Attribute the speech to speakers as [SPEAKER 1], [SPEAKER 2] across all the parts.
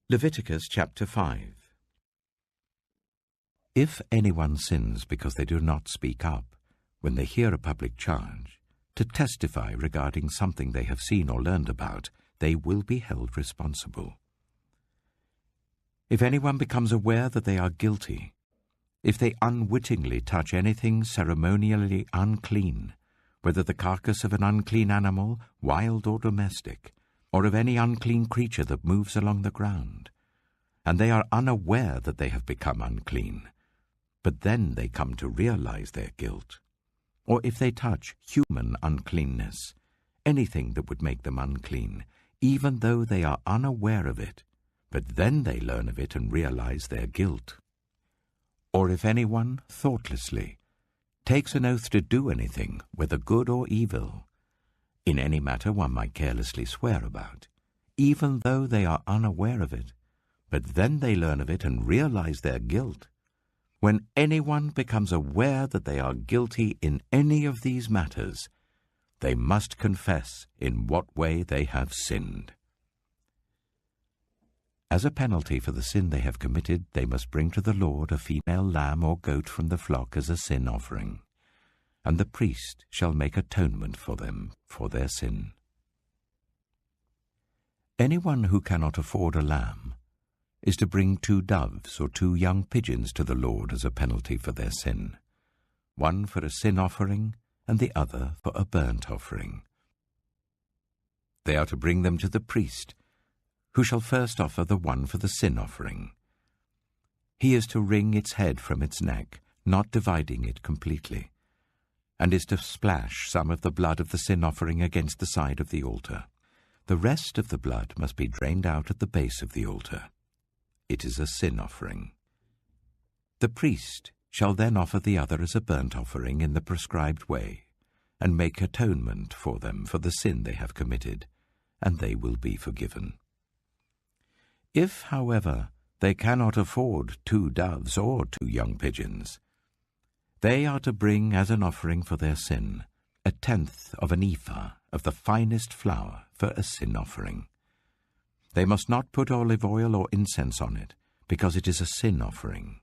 [SPEAKER 1] Leviticus chapter 5. If anyone sins because they do not speak up, when they hear a public charge, to testify regarding something they have seen or learned about, they will be held responsible. If anyone becomes aware that they are guilty, if they unwittingly touch anything ceremonially unclean, whether the carcass of an unclean animal, wild or domestic, or of any unclean creature that moves along the ground, and they are unaware that they have become unclean, but then they come to realize their guilt, or if they touch human uncleanness, anything that would make them unclean, even though they are unaware of it, but then they learn of it and realize their guilt. Or if anyone, thoughtlessly, takes an oath to do anything, whether good or evil, in any matter one might carelessly swear about, even though they are unaware of it, but then they learn of it and realize their guilt. When anyone becomes aware that they are guilty in any of these matters, they must confess in what way they have sinned. As a penalty for the sin they have committed, they must bring to the Lord a female lamb or goat from the flock as a sin offering, and the priest shall make atonement for them for their sin. Anyone who cannot afford a lamb is to bring 2 doves or 2 young pigeons to the Lord as a penalty for their sin, one for a sin offering and the other for a burnt offering. They are to bring them to the priest, who shall first offer the one for the sin offering. He is to wring its head from its neck, not dividing it completely, and is to splash some of the blood of the sin offering against the side of the altar. The rest of the blood must be drained out at the base of the altar. It is a sin offering. The priest shall then offer the other as a burnt offering in the prescribed way, and make atonement for them for the sin they have committed, and they will be forgiven. If, however, they cannot afford 2 doves or 2 young pigeons, they are to bring as an offering for their sin 1/10 of an ephah of the finest flour for a sin offering. They must not put olive oil or incense on it, because it is a sin offering.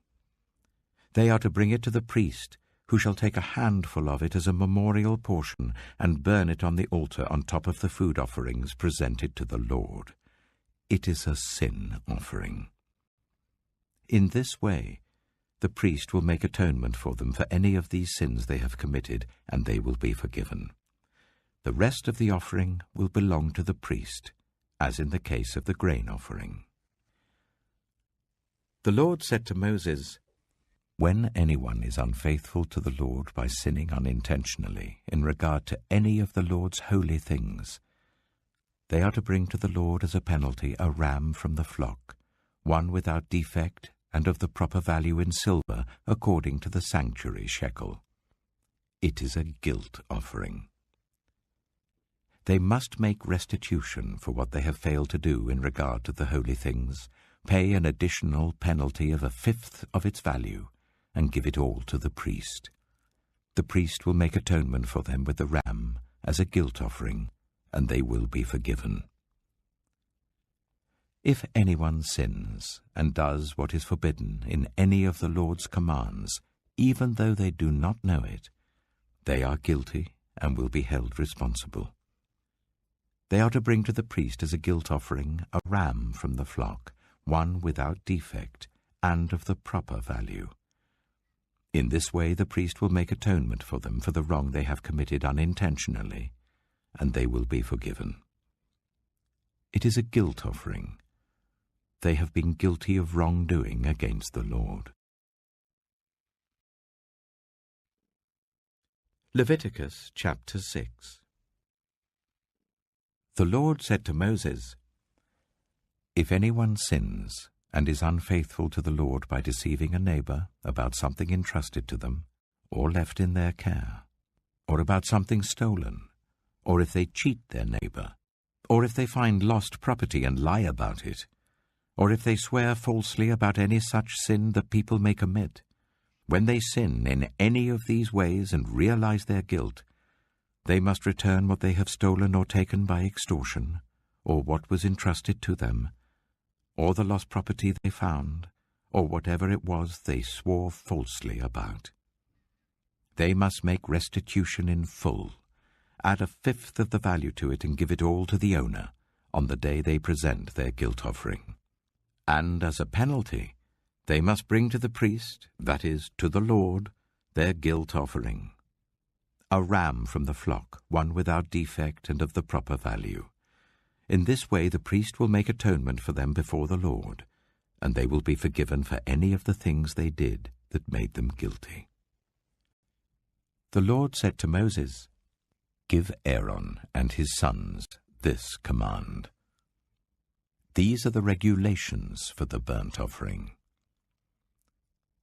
[SPEAKER 1] They are to bring it to the priest, who shall take a handful of it as a memorial portion and burn it on the altar on top of the food offerings presented to the Lord. It is a sin offering. In this way, the priest will make atonement for them for any of these sins they have committed, and they will be forgiven. The rest of the offering will belong to the priest, as in the case of the grain offering. The Lord said to Moses, "When anyone is unfaithful to the Lord by sinning unintentionally in regard to any of the Lord's holy things, they are to bring to the Lord as a penalty a ram from the flock, one without defect and of the proper value in silver according to the sanctuary shekel. It is a guilt offering. They must make restitution for what they have failed to do in regard to the holy things, pay an additional penalty of 1/5 of its value, and give it all to the priest. The priest will make atonement for them with the ram as a guilt offering, and they will be forgiven. If anyone sins and does what is forbidden in any of the Lord's commands, even though they do not know it, they are guilty and will be held responsible. They are to bring to the priest as a guilt offering a ram from the flock, one without defect and of the proper value. In this way the priest will make atonement for them for the wrong they have committed unintentionally, and they will be forgiven. It is a guilt offering. They have been guilty of wrongdoing against the Lord. Leviticus chapter 6. The Lord said to Moses, "If anyone sins and is unfaithful to the Lord by deceiving a neighbor about something entrusted to them, or left in their care, or about something stolen, or if they cheat their neighbor, or if they find lost property and lie about it, or if they swear falsely about any such sin that people may commit, when they sin in any of these ways and realize their guilt, they must return what they have stolen or taken by extortion, or what was entrusted to them, or the lost property they found, or whatever it was they swore falsely about. They must make restitution in full, add a fifth of the value to it and give it all to the owner on the day they present their guilt offering. And as a penalty, they must bring to the priest, that is, to the Lord, their guilt offering. A ram from the flock, one without defect and of the proper value. In this way the priest will make atonement for them before the Lord, and they will be forgiven for any of the things they did that made them guilty. The Lord said to Moses, "Give Aaron and his sons this command. These are the regulations for the burnt offering.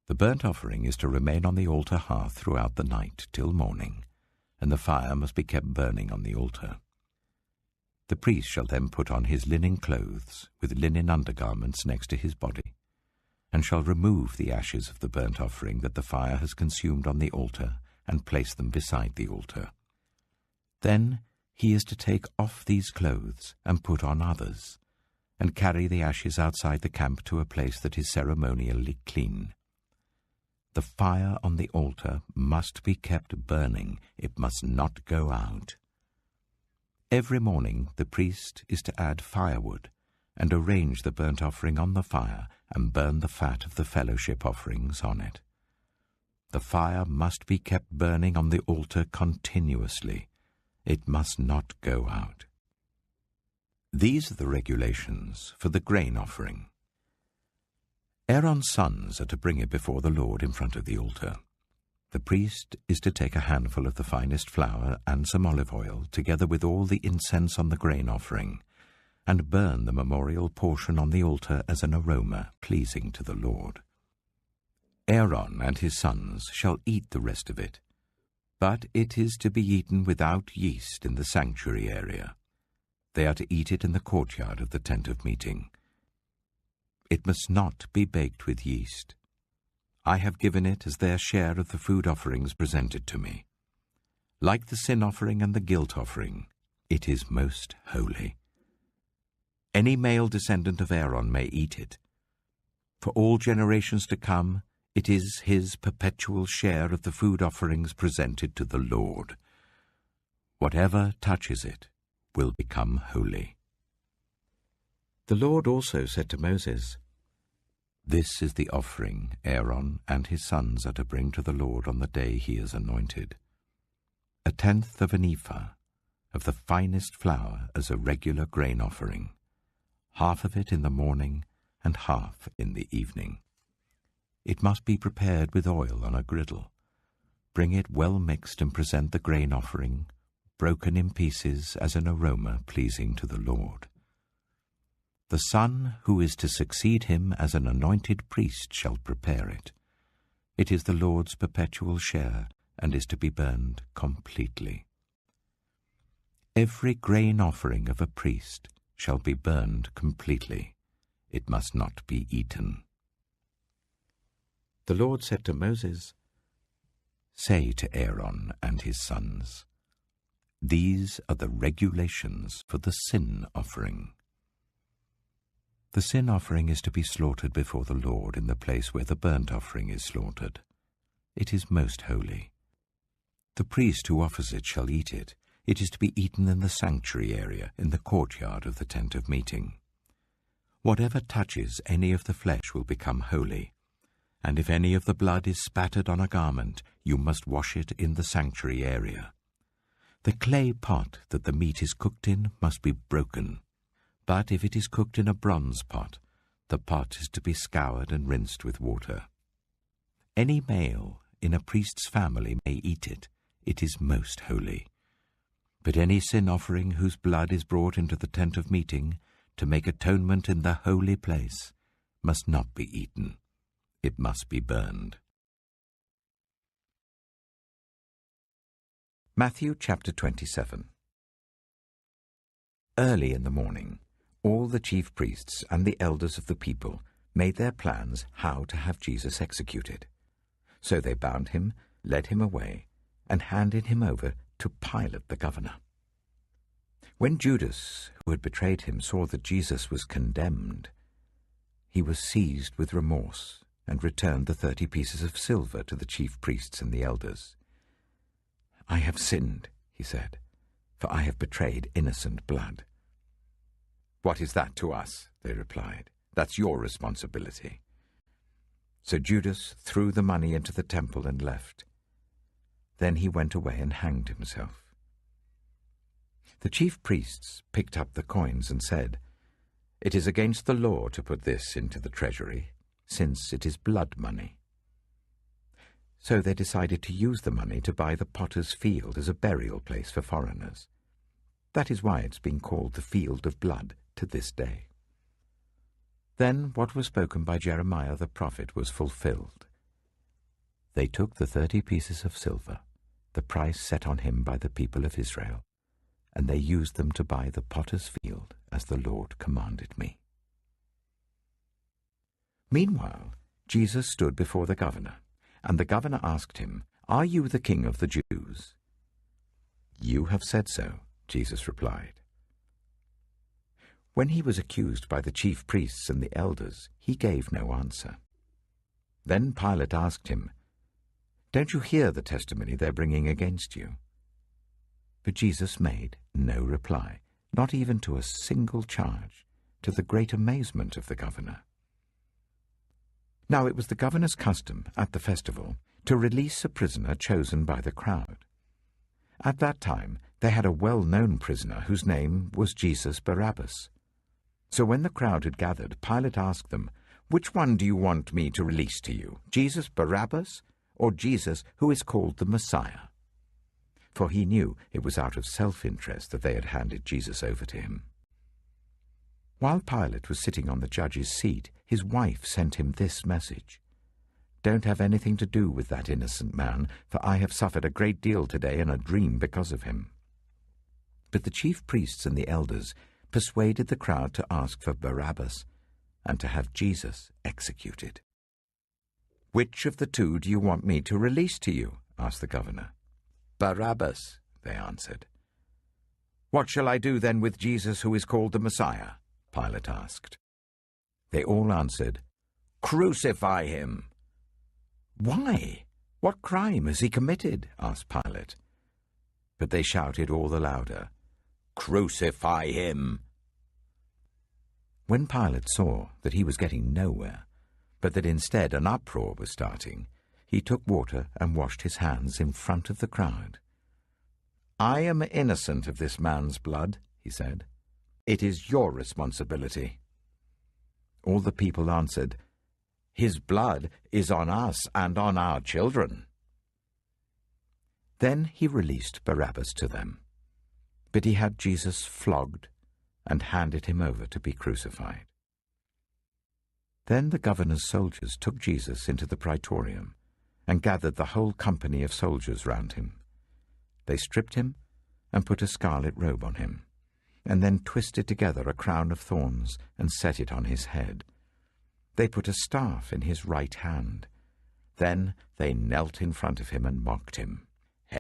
[SPEAKER 1] The burnt offering is to remain on the altar hearth throughout the night till morning, and the fire must be kept burning on the altar. The priest shall then put on his linen clothes with linen undergarments next to his body, and shall remove the ashes of the burnt offering that the fire has consumed on the altar and place them beside the altar. Then he is to take off these clothes and put on others, and carry the ashes outside the camp to a place that is ceremonially clean. The fire on the altar must be kept burning. It must not go out. Every morning the priest is to add firewood and arrange the burnt offering on the fire and burn the fat of the fellowship offerings on it. The fire must be kept burning on the altar continuously. It must not go out. These are the regulations for the grain offering. Aaron's sons are to bring it before the Lord in front of the altar. The priest is to take a handful of the finest flour and some olive oil, together with all the incense on the grain offering, and burn the memorial portion on the altar as an aroma pleasing to the Lord. Aaron and his sons shall eat the rest of it, but it is to be eaten without yeast in the sanctuary area. They are to eat it in the courtyard of the tent of meeting. It must not be baked with yeast. I have given it as their share of the food offerings presented to me. Like the sin offering and the guilt offering, it is most holy. Any male descendant of Aaron may eat it. For all generations to come, it is his perpetual share of the food offerings presented to the Lord. Whatever touches it will become holy. The Lord also said to Moses, "This is the offering Aaron and his sons are to bring to the Lord on the day he is anointed. 1/10 of an ephah of the finest flour as a regular grain offering, half of it in the morning and half in the evening. It must be prepared with oil on a griddle. Bring it well mixed and present the grain offering, broken in pieces as an aroma pleasing to the Lord. The son who is to succeed him as an anointed priest shall prepare it. It is the Lord's perpetual share and is to be burned completely. Every grain offering of a priest shall be burned completely. It must not be eaten." The Lord said to Moses, "Say to Aaron and his sons, these are the regulations for the sin offering. The sin offering is to be slaughtered before the Lord in the place where the burnt offering is slaughtered. It is most holy. The priest who offers it shall eat it. It is to be eaten in the sanctuary area, in the courtyard of the tent of meeting. Whatever touches any of the flesh will become holy, and if any of the blood is spattered on a garment, you must wash it in the sanctuary area. The clay pot that the meat is cooked in must be broken. But if it is cooked in a bronze pot, the pot is to be scoured and rinsed with water. Any male in a priest's family may eat it. It is most holy. But any sin offering whose blood is brought into the tent of meeting to make atonement in the holy place must not be eaten. It must be burned." Matthew chapter 27. Early in the morning, all the chief priests and the elders of the people made their plans how to have Jesus executed. So they bound him, led him away, and handed him over to Pilate the governor. When Judas, who had betrayed him, saw that Jesus was condemned, he was seized with remorse and returned the 30 pieces of silver to the chief priests and the elders. "I have sinned," he said, "for I have betrayed innocent blood." "What is that to us?" they replied. "That's your responsibility." So Judas threw the money into the temple and left. Then he went away and hanged himself. The chief priests picked up the coins and said, "It is against the law to put this into the treasury, since it is blood money." So they decided to use the money to buy the potter's field as a burial place for foreigners. That is why it's been called the Field of Blood to this day. Then what was spoken by Jeremiah the prophet was fulfilled. They took the 30 pieces of silver, the price set on him by the people of Israel, and they used them to buy the potter's field as the Lord commanded me. Meanwhile, Jesus stood before the governor, and the governor asked him, "Are you the king of the Jews?" "You have said so," Jesus replied. When he was accused by the chief priests and the elders, he gave no answer. Then Pilate asked him, "Don't you hear the testimony they're bringing against you?" But Jesus made no reply, not even to a single charge, to the great amazement of the governor. Now it was the governor's custom at the festival to release a prisoner chosen by the crowd. At that time they had a well-known prisoner whose name was Jesus Barabbas. So when the crowd had gathered, Pilate asked them, "Which one do you want me to release to you, Jesus Barabbas or Jesus who is called the Messiah?" For he knew it was out of self-interest that they had handed Jesus over to him. While Pilate was sitting on the judge's seat, his wife sent him this message: "Don't have anything to do with that innocent man, for I have suffered a great deal today in a dream because of him." But the chief priests and the elders persuaded the crowd to ask for Barabbas and to have Jesus executed. "Which of the two do you want me to release to you?" asked the governor. "Barabbas," they answered. "What shall I do then with Jesus who is called the Messiah?" Pilate asked. They all answered, "Crucify him." "Why? What crime has he committed?" asked Pilate. But they shouted all the louder, "Crucify him!" When Pilate saw that he was getting nowhere, but that instead an uproar was starting, he took water and washed his hands in front of the crowd. "I am innocent of this man's blood," he said. "It is your responsibility." All the people answered, "His blood is on us and on our children." Then he released Barabbas to them. But he had Jesus flogged and handed him over to be crucified. Then the governor's soldiers took Jesus into the praetorium and gathered the whole company of soldiers round him. They stripped him and put a scarlet robe on him, and then twisted together a crown of thorns and set it on his head. They put a staff in his right hand. Then they knelt in front of him and mocked him.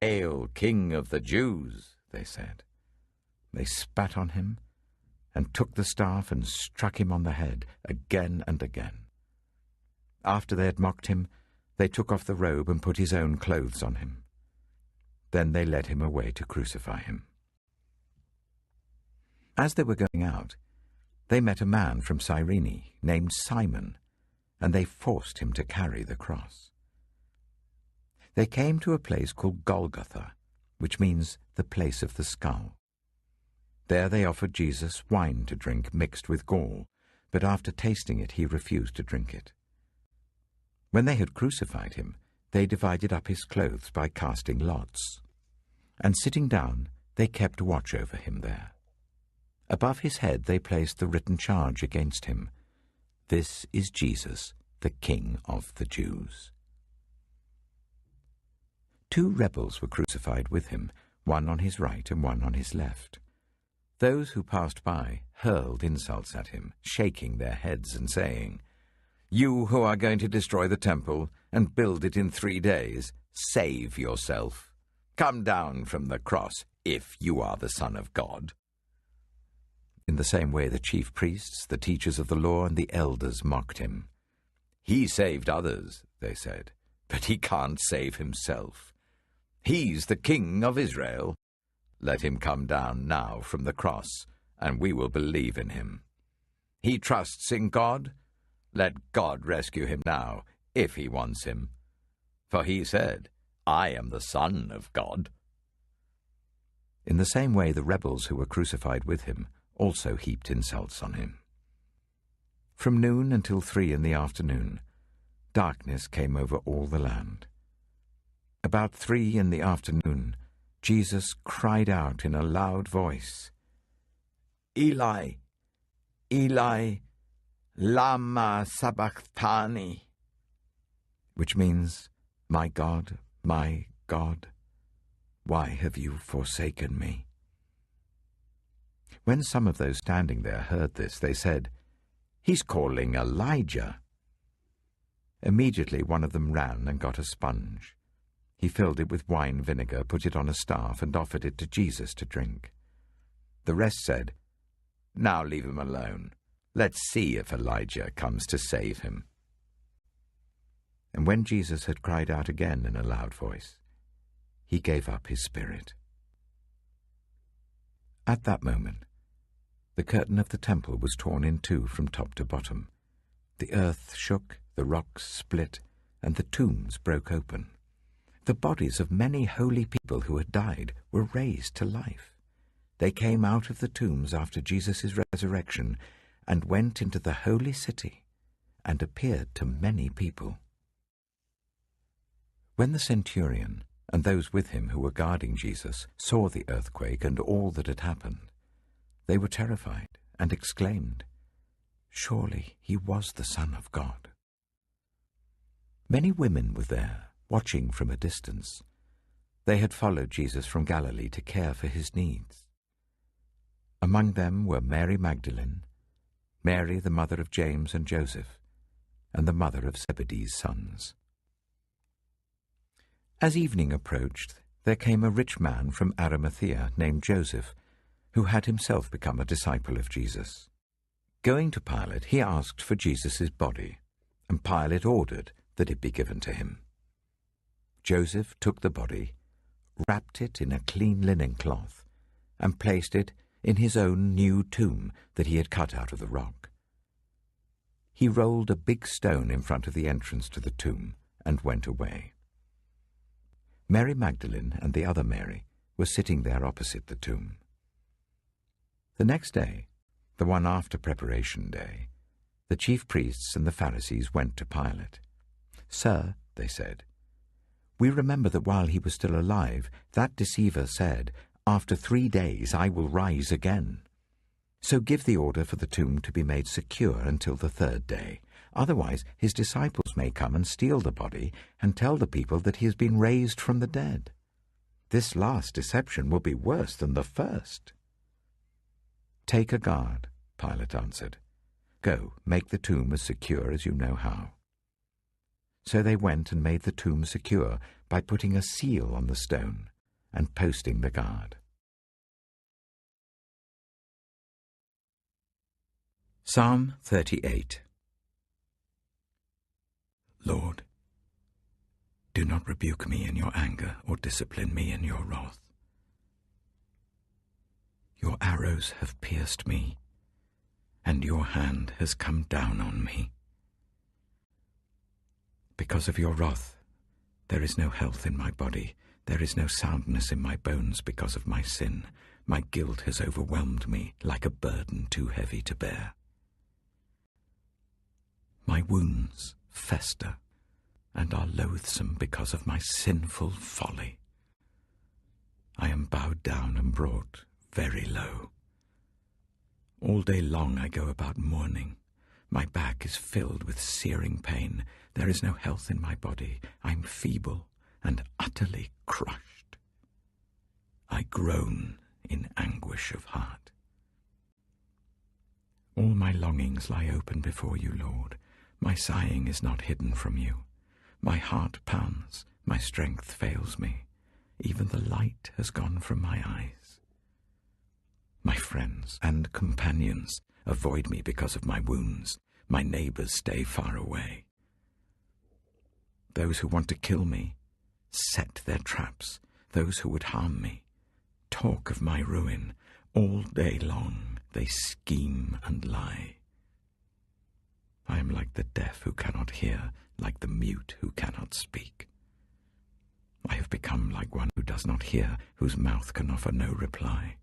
[SPEAKER 1] "Hail, King of the Jews!" they said. They spat on him and took the staff and struck him on the head again and again. After they had mocked him, they took off the robe and put his own clothes on him. Then they led him away to crucify him. As they were going out, they met a man from Cyrene named Simon, and they forced him to carry the cross. They came to a place called Golgotha, which means the place of the skull. There they offered Jesus wine to drink mixed with gall, but after tasting it he refused to drink it. When they had crucified him, they divided up his clothes by casting lots. And sitting down, they kept watch over him there. Above his head they placed the written charge against him: "This is Jesus, the King of the Jews." 2 rebels were crucified with him, one on his right and one on his left. Those who passed by hurled insults at him, shaking their heads and saying, "You who are going to destroy the temple and build it in 3 days, save yourself. Come down from the cross if you are the Son of God." In the same way the chief priests, the teachers of the law, and the elders mocked him. "He saved others," they said, "but he can't save himself. He's the King of Israel. Let him come down now from the cross, and we will believe in him. He trusts in God. Let God rescue him now, if he wants him. For he said, 'I am the Son of God.'" In the same way the rebels who were crucified with him also heaped insults on him. From noon until 3 in the afternoon, darkness came over all the land. About 3 in the afternoon, Jesus cried out in a loud voice, "Eli, Eli, lama sabachthani," which means, my God, why have you forsaken me?" When some of those standing there heard this, they said, "He's calling Elijah." Immediately one of them ran and got a sponge. He filled it with wine vinegar, put it on a staff, and offered it to Jesus to drink. The rest said, "Now leave him alone. Let's see if Elijah comes to save him." And when Jesus had cried out again in a loud voice, he gave up his spirit. At that moment, the curtain of the temple was torn in two from top to bottom. The earth shook, the rocks split, and the tombs broke open. The bodies of many holy people who had died were raised to life. They came out of the tombs after Jesus' resurrection and went into the holy city and appeared to many people. When the centurion and those with him who were guarding Jesus saw the earthquake and all that had happened, they were terrified and exclaimed, "Surely he was the Son of God." Many women were there, watching from a distance. They had followed Jesus from Galilee to care for his needs. Among them were Mary Magdalene, Mary the mother of James and Joseph, and the mother of Zebedee's sons. As evening approached, there came a rich man from Arimathea named Joseph, who had himself become a disciple of Jesus. Going to Pilate, he asked for Jesus' body, and Pilate ordered that it be given to him. Joseph took the body, wrapped it in a clean linen cloth, and placed it in his own new tomb that he had cut out of the rock. He rolled a big stone in front of the entrance to the tomb and went away. Mary Magdalene and the other Mary were sitting there opposite the tomb. The next day, the one after Preparation Day, the chief priests and the Pharisees went to Pilate. "Sir," they said, "we remember that while he was still alive, that deceiver said, 'After 3 days I will rise again.' So give the order for the tomb to be made secure until the 3rd day. Otherwise his disciples may come and steal the body and tell the people that he has been raised from the dead. This last deception will be worse than the first." "Take a guard," Pilate answered. "Go, make the tomb as secure as you know how." So they went and made the tomb secure by putting a seal on the stone and posting the guard. Psalm 38. Lord, do not rebuke me in your anger or discipline me in your wrath. Your arrows have pierced me, and your hand has come down on me. Because of your wrath, there is no health in my body. There is no soundness in my bones because of my sin. My guilt has overwhelmed me like a burden too heavy to bear. My wounds fester and are loathsome because of my sinful folly. I am bowed down and brought very low. All day long I go about mourning. My back is filled with searing pain. There is no health in my body. I'm feeble and utterly crushed. I groan in anguish of heart. All my longings lie open before you, Lord. My sighing is not hidden from you. My heart pounds, my strength fails me. Even the light has gone from my eyes. My friends and companions avoid me because of my wounds. My neighbors stay far away. Those who want to kill me set their traps. Those who would harm me talk of my ruin. All day long they scheme and lie. I am like the deaf who cannot hear, like the mute who cannot speak. I have become like one who does not hear, whose mouth can offer no reply.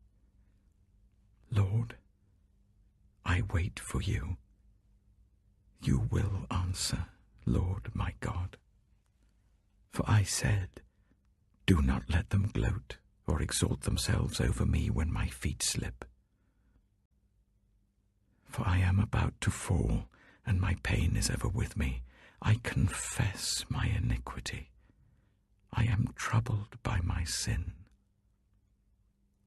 [SPEAKER 1] Lord, I wait for you. You will answer, Lord my God. For I said, do not let them gloat or exalt themselves over me when my feet slip. For I am about to fall, and my pain is ever with me. I confess my iniquity. I am troubled by my sin.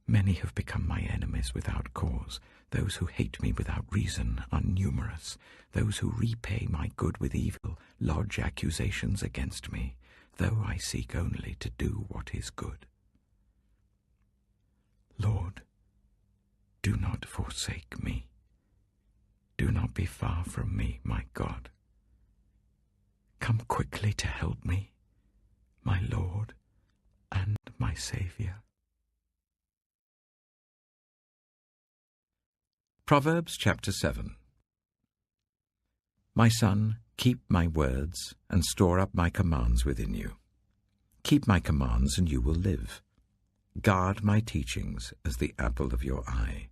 [SPEAKER 1] Many have become my enemies without cause. Those who hate me without reason are numerous. Those who repay my good with evil lodge accusations against me, though I seek only to do what is good. Lord, do not forsake me. Do not be far from me, my God. Come quickly to help me, my Lord and my Saviour. Proverbs chapter 7. My son, keep my words and store up my commands within you. Keep my commands and you will live. Guard my teachings as the apple of your eye.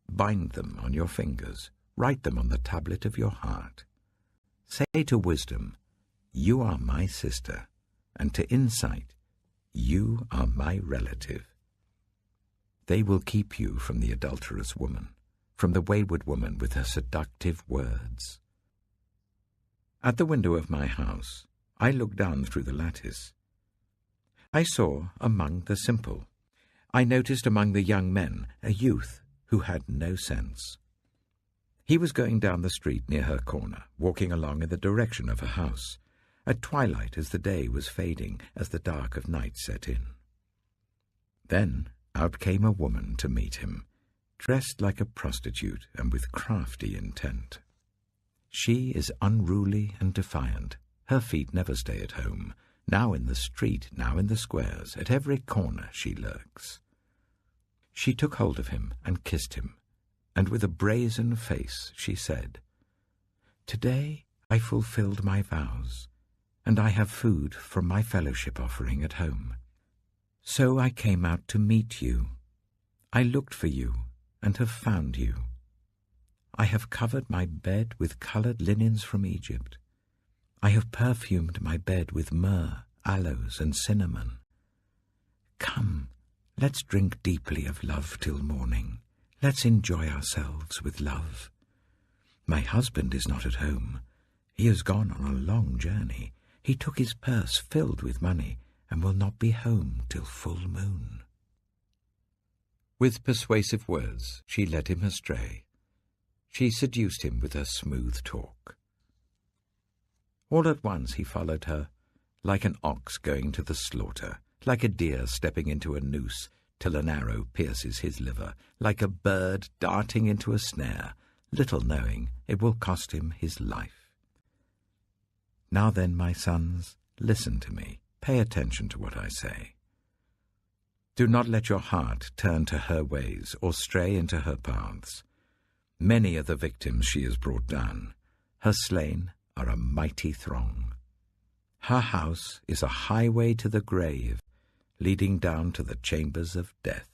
[SPEAKER 1] Bind them on your fingers. Write them on the tablet of your heart. Say to wisdom, you are my sister, and to insight, you are my relative. They will keep you from the adulterous woman, from the wayward woman with her seductive words. At the window of my house, I looked down through the lattice. I saw among the simple. I noticed among the young men a youth who had no sense. He was going down the street near her corner, walking along in the direction of her house, at twilight as the day was fading, as the dark of night set in. Then out came a woman to meet him, dressed like a prostitute and with crafty intent. She is unruly and defiant. Her feet never stay at home. Now in the street, now in the squares, at every corner she lurks. She took hold of him and kissed him, and with a brazen face she said, "Today I fulfilled my vows, and I have food from my fellowship offering at home. So I came out to meet you. I looked for you and have found you. I have covered my bed with colored linens from Egypt. I have perfumed my bed with myrrh, aloes, and cinnamon. Come, let's drink deeply of love till morning. Let's enjoy ourselves with love. My husband is not at home. He has gone on a long journey. He took his purse filled with money and will not be home till full moon." With persuasive words she led him astray. She seduced him with her smooth talk. All at once he followed her, like an ox going to the slaughter, like a deer stepping into a noose till an arrow pierces his liver, like a bird darting into a snare, little knowing it will cost him his life. Now then, my sons, listen to me. Pay attention to what I say. Do not let your heart turn to her ways or stray into her paths. Many are the victims she has brought down. Her slain are a mighty throng. Her house is a highway to the grave, leading down to the chambers of death.